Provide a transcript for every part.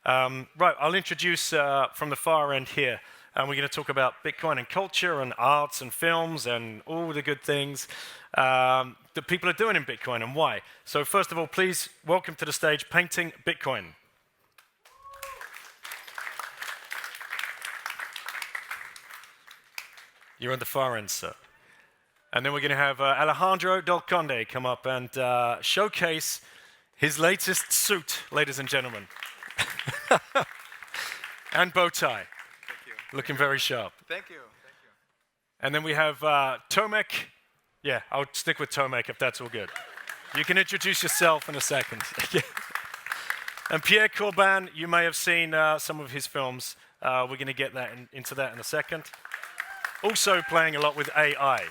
Right, I'll introduce from the far end here. And we're going to talk about Bitcoin and culture and arts and films and all the good things that people are doing in Bitcoin and why. So first of all, please welcome to the stage Painting Bitcoin. You're on the far end, sir. And then we're going to have Alejandro del Conde come up and showcase his latest suit, ladies and gentlemen. And bow tie. Looking very sharp. Thank you. Thank you. And then we have Tomek. Yeah, I'll stick with Tomek if that's all good. You can introduce yourself in a second. And Pierre Corbin, you may have seen some of his films. We're going to get into that in a second. Also playing a lot with AI,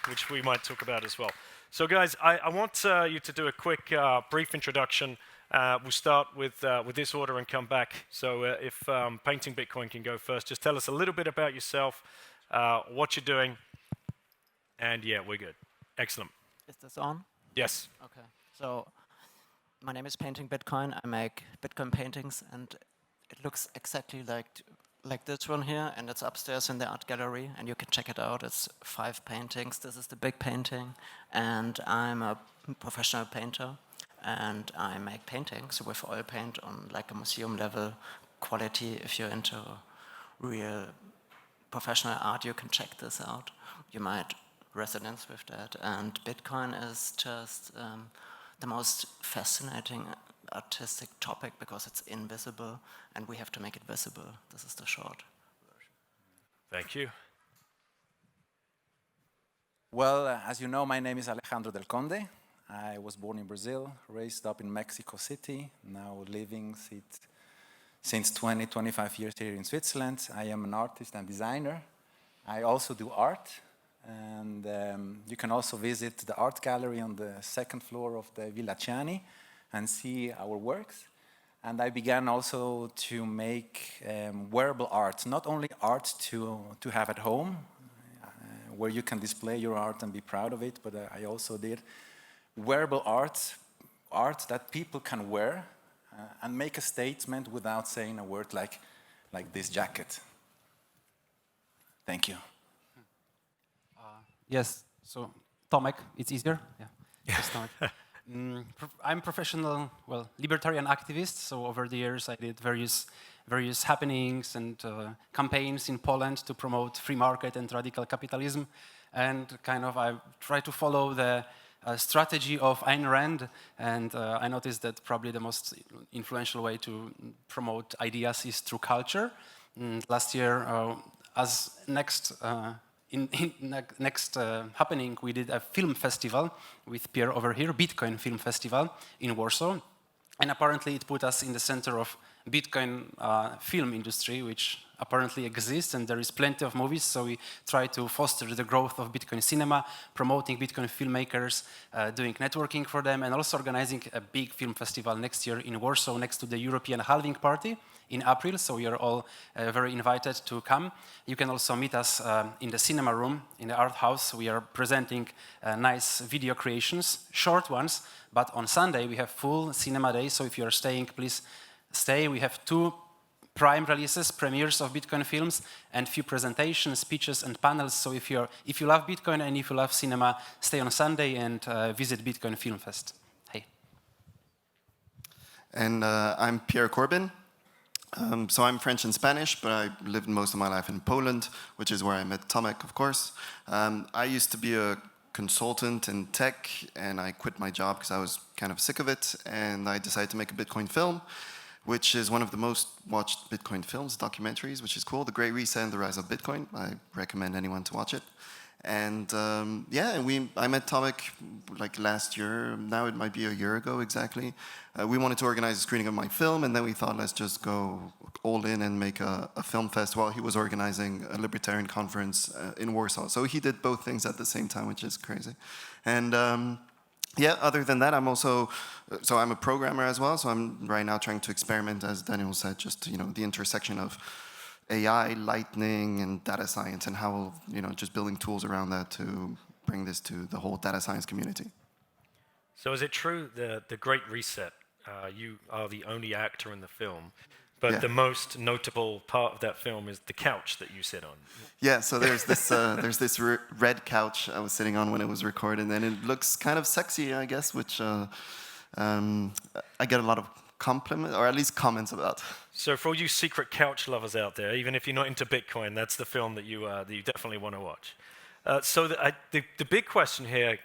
which we might talk about as well. So guys, I want you to do a quick, brief introduction. We'll start with this order and come back. So if Painting Bitcoin can go first, just tell us a little bit about yourself, what you're doing, and yeah, we're good. Excellent. Is this on? Yes. Okay. So my name is Painting Bitcoin. I make Bitcoin paintings, and it looks exactly like this one here, and it's upstairs in the art gallery, and you can check it out. It's 5 paintings. This is the big painting, and I'm a professional painter. And I make paintings with oil paint on like a museum level quality. If you're into real professional art, you can check this out. You might resonance with that. And Bitcoin is just the most fascinating artistic topic because it's invisible and we have to make it visible. This is the short version. Thank you. Well, as you know, my name is Alejandro del Conde. I was born in Brazil, raised up in Mexico City, now living since 25 years here in Switzerland. I am an artist and designer. I also do art, and you can also visit the art gallery on the 2nd floor of the Villa Ciani and see our works. And I began also to make wearable art, not only art to have at home, where you can display your art and be proud of it, but I also did wearable art that people can wear and make a statement without saying a word like this jacket. Thank you. Yes, so Tomek, it's easier. Yeah, yes, Tomek. I'm professional, libertarian activist. So over the years, I did various happenings and campaigns in Poland to promote free market and radical capitalism, and I try to follow the strategy of Ayn Rand, and I noticed that probably the most influential way to promote ideas is through culture. Last year, as next happening, we did a film festival with Pierre over here, Bitcoin Film Festival in Warsaw, and apparently it put us in the center of Bitcoin film industry, which apparently exists, and there is plenty of movies, so we try to foster the growth of Bitcoin cinema, promoting Bitcoin filmmakers, doing networking for them, and also organizing a big film festival next year in Warsaw next to the European Halving Party in April, so you're all very invited to come. You can also meet us in the cinema room, in the art house. We are presenting nice video creations, short ones, but on Sunday we have full cinema day, so if you're staying, please stay. We have 2 prime releases, premieres of Bitcoin films, and few presentations, speeches, and panels. So if you love Bitcoin and if you love cinema, stay on Sunday and visit Bitcoin Film Fest. Hey. And I'm Pierre Corbin. So I'm French and Spanish, but I lived most of my life in Poland, which is where I met Tomek, of course. I used to be a consultant in tech, and I quit my job because I was kind of sick of it, and I decided to make a Bitcoin film, which is one of the most watched Bitcoin films, documentaries, which is cool. The Great Reset and the Rise of Bitcoin. I recommend anyone to watch it. And I met Tomek like last year. Now it might be a year ago exactly. We wanted to organize a screening of my film, and then we thought, let's just go all in and make a film fest while he was organizing a libertarian conference in Warsaw. So he did both things at the same time, which is crazy. And other than that, I'm a programmer as well. So I'm right now trying to experiment, as Daniel said, just the intersection of AI, lightning, and data science, and how just building tools around that to bring this to the whole data science community. So is it true the Great Reset you are the only actor in the film, but Yeah. the most notable part of that film is the couch that you sit on. Yeah, so there's this red couch I was sitting on when it was recorded, and it looks kind of sexy, I guess, which I get a lot of compliments, or at least comments about. So for all you secret couch lovers out there, even if you're not into Bitcoin, that's the film that you definitely want to watch. So the big question here,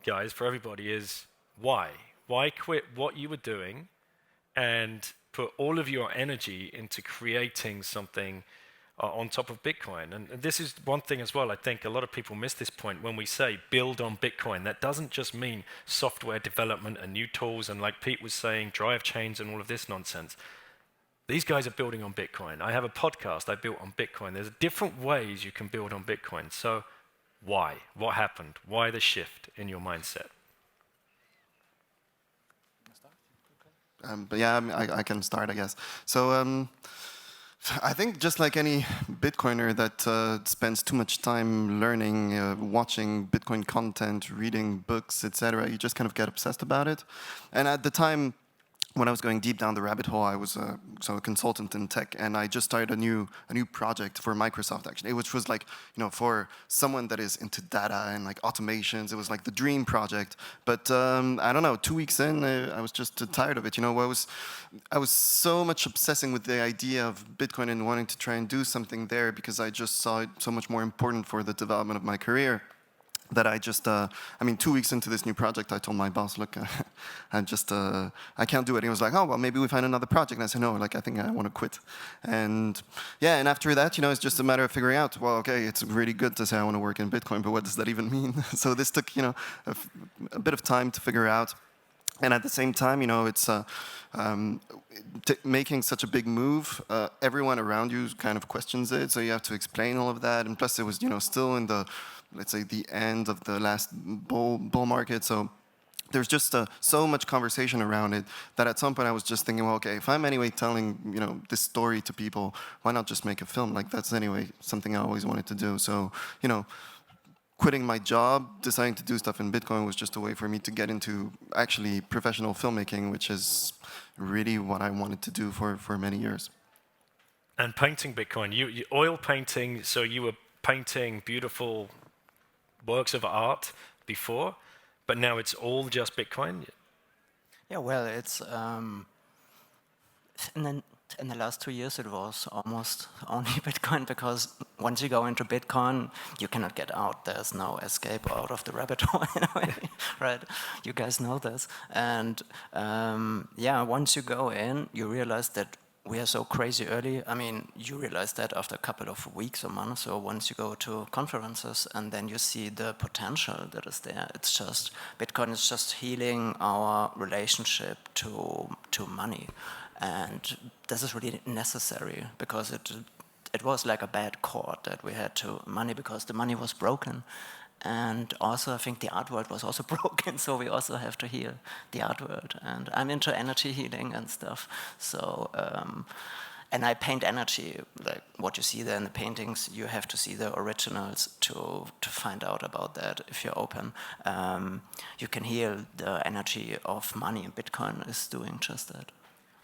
guys, for everybody is why? Why quit what you were doing and put all of your energy into creating something on top of Bitcoin? And this is one thing as well, I think a lot of people miss this point when we say build on Bitcoin. That doesn't just mean software development and new tools and, like Pete was saying, drive chains and all of this nonsense. These guys are building on Bitcoin. I have a podcast I built on Bitcoin. There's different ways you can build on Bitcoin. So why? What happened? Why the shift in your mindset? But yeah, I can start, I guess. So I think just like any Bitcoiner that spends too much time learning, watching Bitcoin content, reading books, etc., you just kind of get obsessed about it. And at the time, when I was going deep down the rabbit hole, I was a consultant in tech, and I just started a new project for Microsoft, actually, which was like, for someone that is into data and like automations. It was like the dream project. But I don't know, 2 weeks in, I was just tired of it. I was so much obsessing with the idea of Bitcoin and wanting to try and do something there because I just saw it so much more important for the development of my career. That I just, 2 weeks into this new project, I told my boss, look, I can't do it. And he was like, oh, well, maybe we find another project. And I said, no, I think I want to quit. And yeah, and after that, it's just a matter of figuring out, well, okay, it's really good to say I want to work in Bitcoin, but what does that even mean? So this took, a bit of time to figure out. And at the same time, it's making such a big move. Everyone around you kind of questions it, so you have to explain all of that. And plus, it was, still in the, let's say, the end of the last bull market. So there's just so much conversation around it that at some point I was just thinking, well, okay, if I'm anyway telling, this story to people, why not just make a film? Like, that's anyway something I always wanted to do. So, quitting my job, deciding to do stuff in Bitcoin was just a way for me to get into actually professional filmmaking, which is really what I wanted to do for many years. And painting Bitcoin, you oil painting, so you were painting beautiful works of art before, but now it's all just Bitcoin? Yeah, well, it's in the last 2 years it was almost only Bitcoin, because once you go into Bitcoin, you cannot get out. There's no escape out of the rabbit hole, in a way, right? You guys know this. And once you go in, you realize that we are so crazy early. I mean, you realize that after a couple of weeks or months, or once you go to conferences and then you see the potential that is there. It's just, Bitcoin is just healing our relationship to money. And this is really necessary, because it was like a bad cord that we had to money, because the money was broken. And also, I think the art world was also broken, so we also have to heal the art world. And I'm into energy healing and stuff. So, and I paint energy, like what you see there in the paintings. You have to see the originals to find out about that. If you're open, you can heal the energy of money, and Bitcoin is doing just that.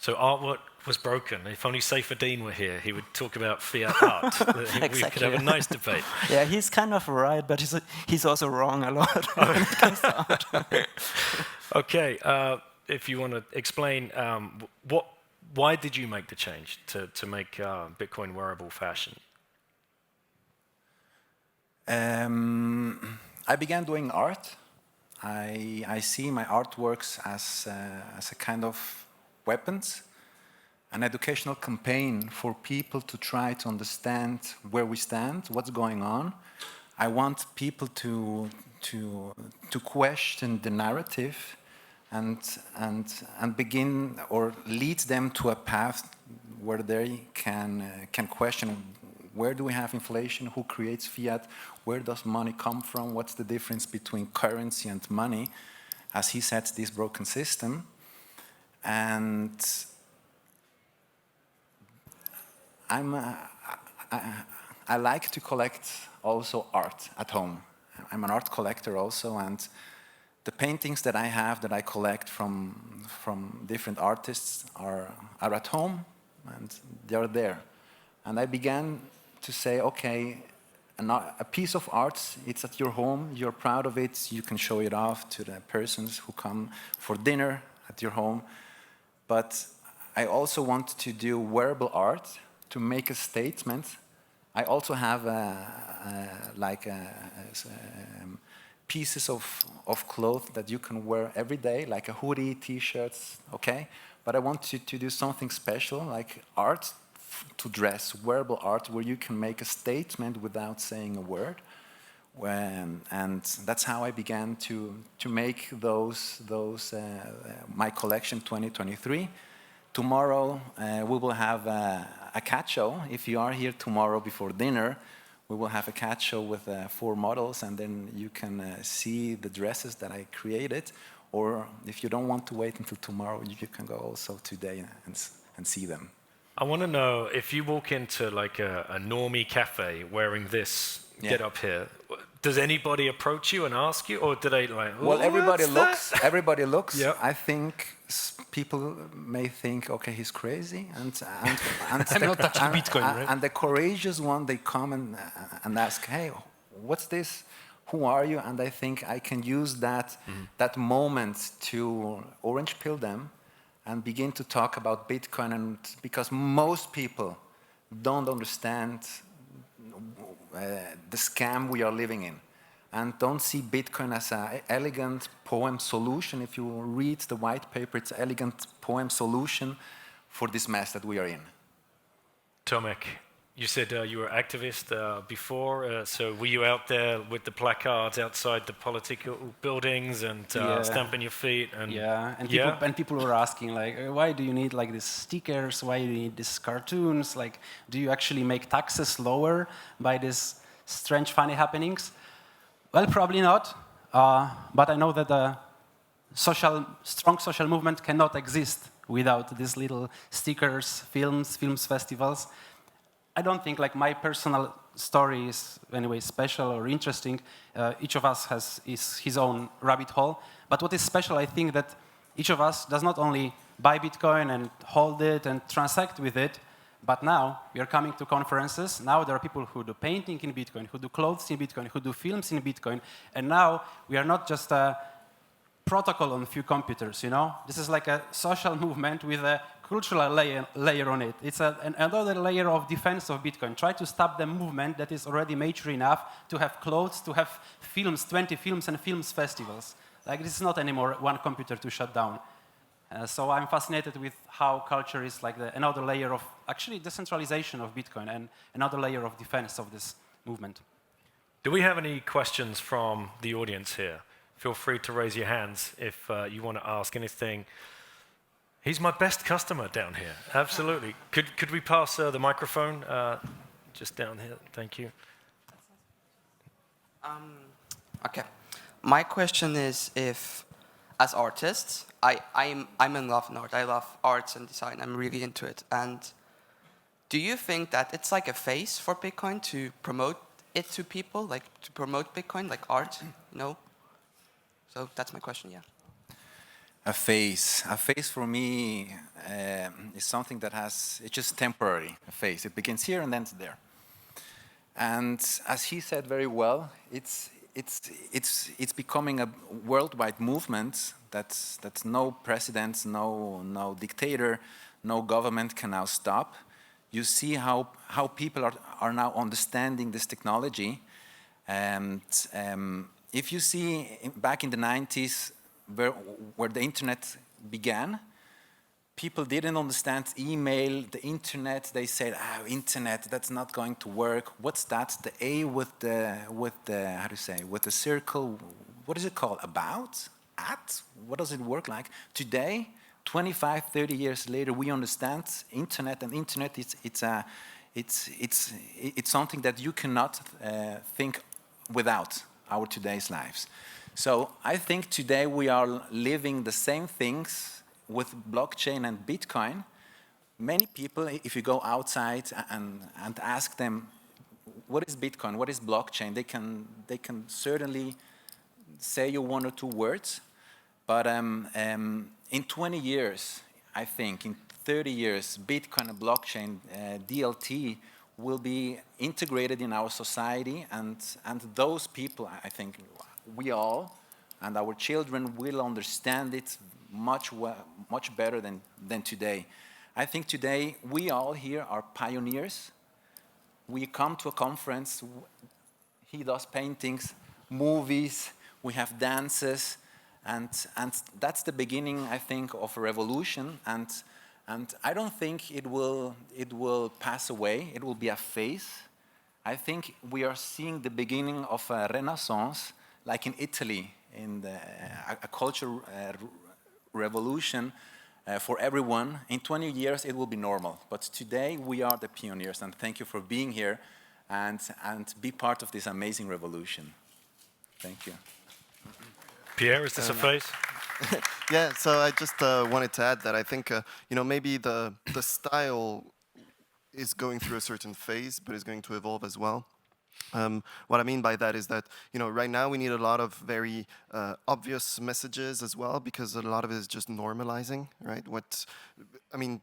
So artwork was broken. If only Saifedean were here, he would talk about fiat art. Exactly. We could have a nice debate. Yeah, he's kind of right, but he's also wrong a lot when it comes to art. Okay, if you want to explain, why did you make the change to make Bitcoin wearable fashion? I began doing art. I see my artworks as a kind of weapons, an educational campaign for people to try to understand where we stand, what's going on. I want people to question the narrative and begin or lead them to a path where they can question, where do we have inflation, who creates fiat, where does money come from, what's the difference between currency and money, as he said, this broken system. And I like to collect also art at home. I'm an art collector also, and The paintings that I have, that I collect from different artists, are at home, and they are there. And I began to say, okay, a piece of art, it's at your home, you're proud of it, you can show it off to the persons who come for dinner at your home. But I also want to do wearable art to make a statement. I also have pieces of clothes that you can wear every day, like a hoodie, t-shirts, okay? But I want to do something special, like art to dress, wearable art, where you can make a statement without saying a word. And that's how I began to make my collection 2023. Tomorrow we will have a cat show. If you are here tomorrow before dinner, we will have a cat show with 4 models, and then you can see the dresses that I created. Or if you don't want to wait until tomorrow, you can go also today and see them. I want to know, if you walk into like a normie cafe wearing this get up here, does anybody approach you and ask you, or do they like? Oh, well, everybody looks. That? Everybody looks. Yep. I think people may think, okay, he's crazy, and I'm not touching Bitcoin, right? And the courageous one, they come and ask, hey, what's this? Who are you? And I think I can use that moment to orange pill them and begin to talk about Bitcoin, and because most people don't understand the scam we are living in, and don't see Bitcoin as an elegant poem solution. If you read the white paper, it's an elegant poem solution for this mess that we are in. Tomek, you said you were activist before, so were you out there with the placards outside the political buildings and stamping your feet? And and people were asking, like, why do you need like these stickers? Why do you need these cartoons? Like, do you actually make taxes lower by these strange, funny happenings? Well, probably not, but I know that a strong social movement cannot exist without these little stickers, films festivals. I don't think like my personal story is anyway special or interesting. Each of us has his own rabbit hole. But what is special, I think, that each of us does not only buy Bitcoin and hold it and transact with it, but now we are coming to conferences. Now there are people who do painting in Bitcoin, who do clothes in Bitcoin, who do films in Bitcoin. And now we are not just a protocol on a few computers, you know? This is like a social movement with a cultural layer on it. It's another layer of defense of Bitcoin. Try to stop the movement that is already mature enough to have clothes, to have films, 20 films and films festivals. Like, this is not anymore one computer to shut down. So I'm fascinated with how culture is like another layer of actually decentralization of Bitcoin and another layer of defense of this movement. Do we have any questions from the audience here? Feel free to raise your hands if you want to ask anything. He's my best customer down here, absolutely. Could we pass the microphone just down here? Thank you. Okay. My question is, if, as artists, I'm in love with art. I love arts and design. I'm really into it. And do you think that it's like a phase for Bitcoin to promote it to people, like to promote Bitcoin, like art, you know? So that's my question, yeah. A phase for me is something that it's just temporary, a phase. It begins here and ends there. And as he said very well, it's becoming a worldwide movement that no president, no dictator, no government can now stop. You see how people are now understanding this technology. And if you see back in the 90s, where the internet began, people didn't understand email, the internet. They said, internet, that's not going to work. What's that? The A with the how do you say, with the circle, what is it called? About? At? What does it work like? Today, 25, 30 years later, we understand internet, and internet it's something that you cannot think without our today's lives. So I think today we are living the same things with blockchain and Bitcoin. Many people, if you go outside and ask them, what is Bitcoin, what is blockchain, they can certainly say you 1 or 2 words, but in 20 years, I think, in 30 years, Bitcoin and blockchain, DLT, will be integrated in our society, and those people, I think, we all, and our children will understand it much better than today. I think today we all here are pioneers. We come to a conference, he does paintings, movies, we have dances, and that's the beginning, I think, of a revolution. And I don't think it will pass away. It will be a phase. I think we are seeing the beginning of a renaissance, like in Italy, in a cultural revolution for everyone. In 20 years, it will be normal. But today, we are the pioneers. And thank you for being here and be part of this amazing revolution. Thank you. Pierre, is this a phase? Yeah, so I just wanted to add that I think, maybe the style is going through a certain phase, but is going to evolve as well. What I mean by that is that, right now we need a lot of very obvious messages as well, because a lot of it is just normalizing, right?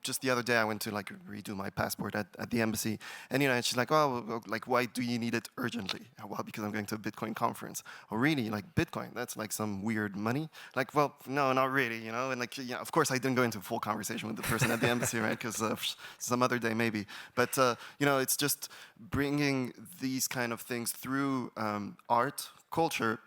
Just the other day I went to redo my passport at the embassy, and she's like, oh, why do you need it urgently? Well, because I'm going to a Bitcoin conference. Oh, really? Bitcoin? That's some weird money? Well, no, not really, And of course I didn't go into full conversation with the person at the embassy, right? Because some other day maybe. But it's just bringing these kind of things through art, culture,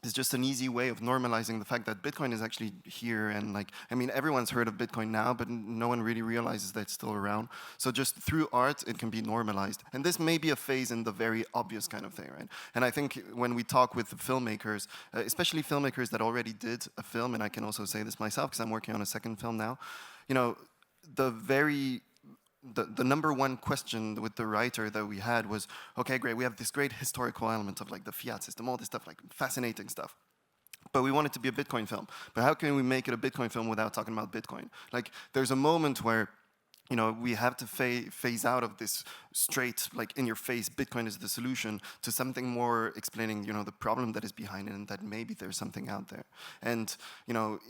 is just an easy way of normalizing the fact that Bitcoin is actually here. And everyone's heard of Bitcoin now, but no one really realizes that it's still around. So just through art, it can be normalized. And this may be a phase in the very obvious kind of thing, right? And I think when we talk with filmmakers, especially filmmakers that already did a film, and I can also say this myself because I'm working on a second film now, the number one question with the writer that we had was, okay, great, we have this great historical element of the fiat system, all this stuff, fascinating stuff. But we want it to be a Bitcoin film. But how can we make it a Bitcoin film without talking about Bitcoin? There's a moment where we have to phase out of this straight, in-your-face, Bitcoin is the solution, to something more explaining, the problem that is behind it, and that maybe there's something out there. And,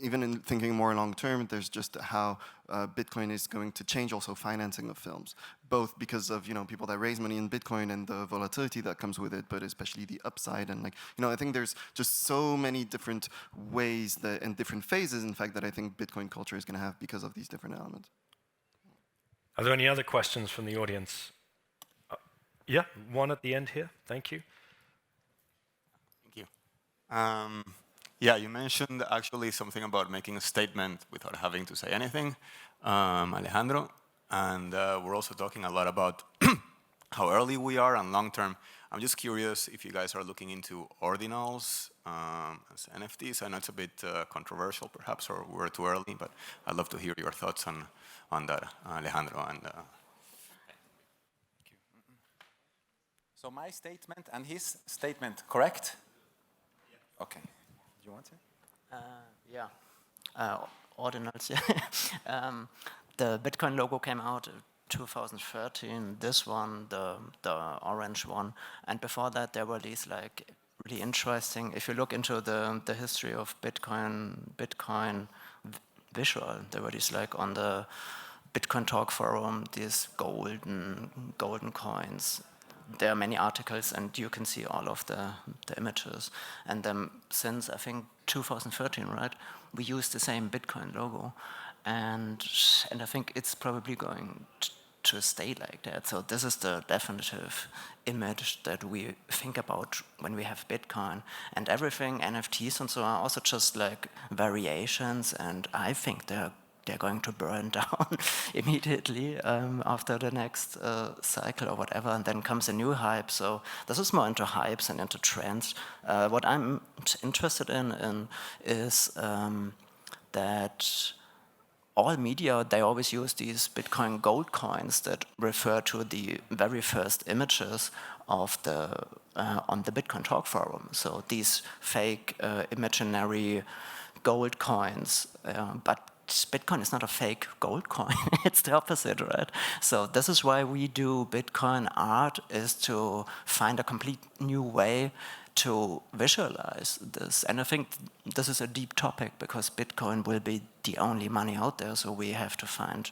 even in thinking more long-term, there's just how Bitcoin is going to change also financing of films, both because of, people that raise money in Bitcoin and the volatility that comes with it, but especially the upside. And, I think there's just so many different ways and different phases, in fact, that I think Bitcoin culture is going to have because of these different elements. Are there any other questions from the audience? Yeah, one at the end here. Thank you. Thank you. Yeah, you mentioned actually something about making a statement without having to say anything, Alejandro. And we're also talking a lot about how early we are and long term. I'm just curious if you guys are looking into ordinals as NFTs. I know it's a bit controversial perhaps, or we're too early, but I'd love to hear your thoughts on that, Alejandro. And Thank you. So my statement and his statement, correct? Yeah. Okay. Do you want to? Yeah. Ordinals, yeah. The Bitcoin logo came out in 2013, this one, the orange one. And before that, there were these really interesting, if you look into the history of Bitcoin visual, there were these on the Bitcoin Talk forum, these golden coins. There are many articles, and you can see all of the images. And then since, I think, 2013, right, we use the same Bitcoin logo. And I think it's probably going to stay like that. So this is the definitive image that we think about when we have Bitcoin. And everything, NFTs and so on, are also just variations. And I think they're going to burn down immediately after the next cycle or whatever, and then comes a new hype. So this is more into hypes and into trends. What I'm interested in is that all media, they always use these Bitcoin gold coins that refer to the very first images of on the Bitcoin Talk forum. So these fake imaginary gold coins, but Bitcoin is not a fake gold coin. It's the opposite, right? So this is why we do Bitcoin art, is to find a complete new way to visualize this. And I think this is a deep topic because Bitcoin will be the only money out there. So we have to find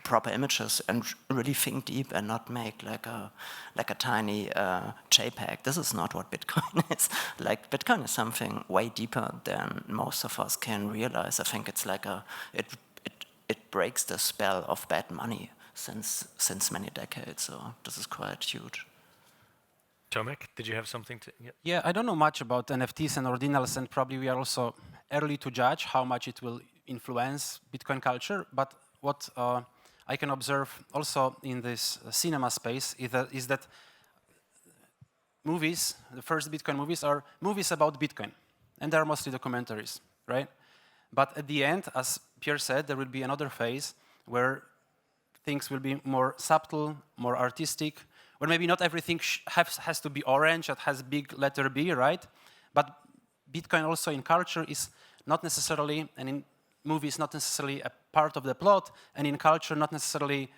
proper images and really think deep and not make like a tiny JPEG. This is not what Bitcoin is. Like Bitcoin is something way deeper than most of us can realize. I think it's like it breaks the spell of bad money since many decades. So this is quite huge. Tomek, did you have something to? Yeah. Yeah, I don't know much about NFTs and ordinals, and probably we are also early to judge how much it will influence Bitcoin culture. But what I can observe also in this cinema space is that movies, the first Bitcoin movies, are movies about Bitcoin, and they are mostly documentaries, right? But at the end, as Pierre said, there will be another phase where things will be more subtle, more artistic, where maybe not everything has to be orange, that has big letter B, right? But Bitcoin also in culture is not necessarily, and in movies not necessarily a part of the plot, and in culture not necessarily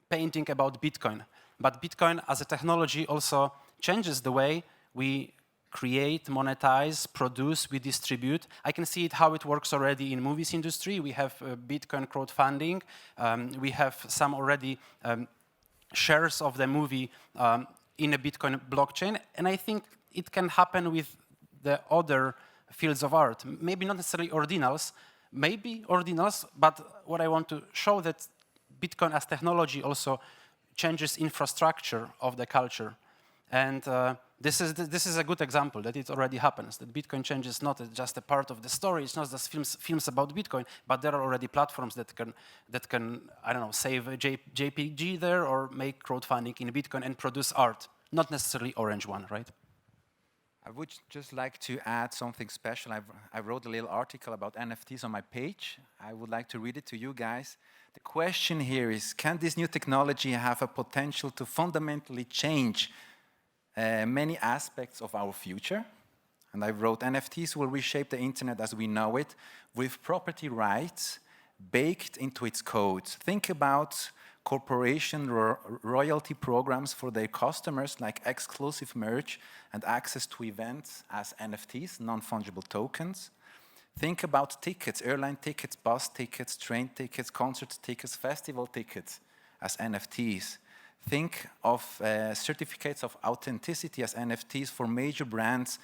painting about Bitcoin. But Bitcoin as a technology also changes the way we create, monetize, produce, we distribute. I can see it how it works already in movies industry. We have Bitcoin crowdfunding. We have some already shares of the movie in a Bitcoin blockchain. And I think it can happen with the other fields of art. Maybe not necessarily ordinals, but what I want to show that Bitcoin as technology also changes infrastructure of the culture. And this is a good example that it already happens, that Bitcoin changes not just a part of the story, it's not just films about Bitcoin, but there are already platforms that can I don't know, save a JPG there or make crowdfunding in Bitcoin and produce art, not necessarily orange one, right? I would just like to add something special. I wrote a little article about NFTs on my page. I would like to read it to you guys. The question here is, can this new technology have a potential to fundamentally change many aspects of our future? And I wrote, NFTs will reshape the internet as we know it with property rights baked into its code. Think about corporation royalty programs for their customers, like exclusive merch and access to events as NFTs, non-fungible tokens. Think about tickets, airline tickets, bus tickets, train tickets, concert tickets, festival tickets as NFTs. Think of certificates of authenticity as NFTs for major brands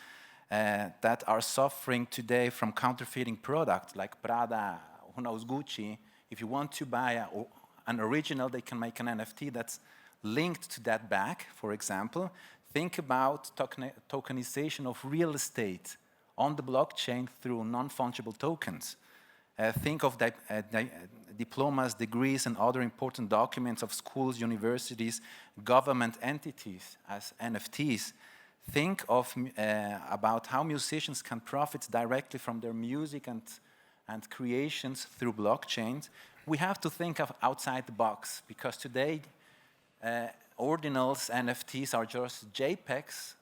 that are suffering today from counterfeiting products like Prada, who knows, Gucci. If you want to buy an original, they can make an NFT that's linked to that bag, for example. Think about tokenization of real estate on the blockchain through non-fungible tokens. Think of diplomas, degrees, and other important documents of schools, universities, government entities as NFTs. Think of about how musicians can profit directly from their music and creations through blockchains. We have to think of outside the box, because today ordinals, NFTs are just JPEGs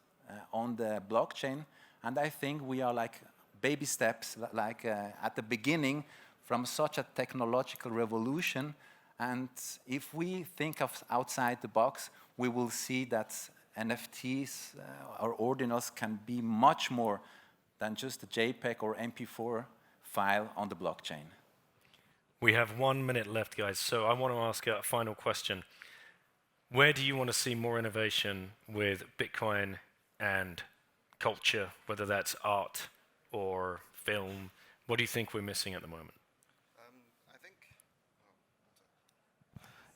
on the blockchain, and I think we are like baby steps, like at the beginning from such a technological revolution. And if we think of outside the box, we will see that NFTs or ordinals can be much more than just a JPEG or MP4 file on the blockchain. We have 1 minute left, guys, so I want to ask a final question. Where do you want to see more innovation with Bitcoin and culture, whether that's art or film? What do you think we're missing at the moment?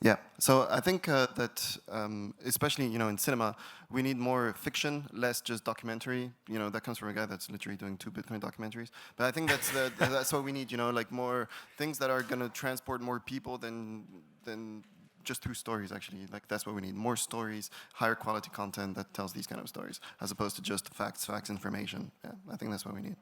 Yeah, so I think that especially in cinema, we need more fiction, less just documentary. That comes from a guy that's literally doing 2 Bitcoin documentaries. But I think that's what we need. Like more things that are going to transport more people than just through stories. Actually, like that's what we need: more stories, higher quality content that tells these kind of stories, as opposed to just facts, information. Yeah, I think that's what we need.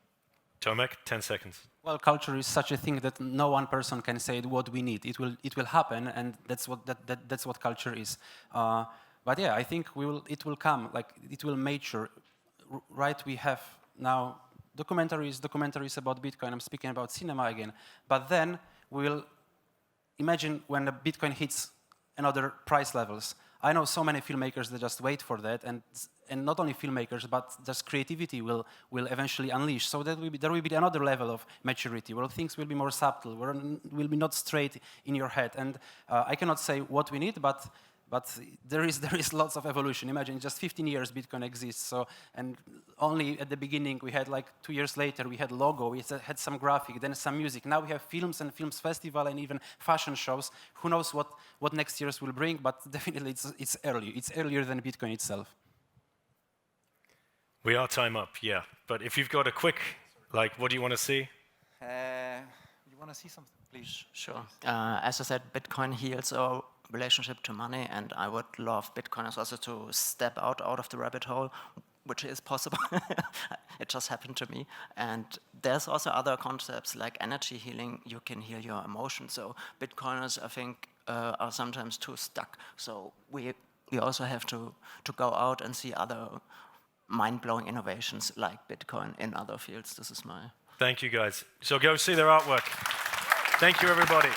Tomek, 10 seconds. Well, culture is such a thing that no one person can say what we need. It will happen, and that's what culture is. But yeah, I think it will come. Like it will mature. Right, we have now documentaries about Bitcoin. I'm speaking about cinema again. But then we'll imagine when the Bitcoin hits another price levels. I know so many filmmakers that just wait for that, and not only filmmakers, but just creativity will eventually unleash. So there will be another level of maturity where things will be more subtle, where will be not straight in your head. And I cannot say what we need, but there is lots of evolution. Imagine just 15 years Bitcoin exists. So, and only at the beginning we had, like 2 years later, we had logo, we had some graphic, then some music. Now we have films and films festival and even fashion shows. Who knows what next years will bring, but definitely it's early. It's earlier than Bitcoin itself. We are time up, yeah. But if you've got a quick, like, what do you want to see? You want to see something, please? Sure. As I said, Bitcoin heals our relationship to money, and I would love Bitcoiners also to step out of the rabbit hole, which is possible. It just happened to me. And there's also other concepts like energy healing. You can heal your emotions. So Bitcoiners, I think, are sometimes too stuck. So we also have to go out and see other mind-blowing innovations like Bitcoin in other fields. This is my... Thank you, guys. So go see their artwork. Thank you, everybody.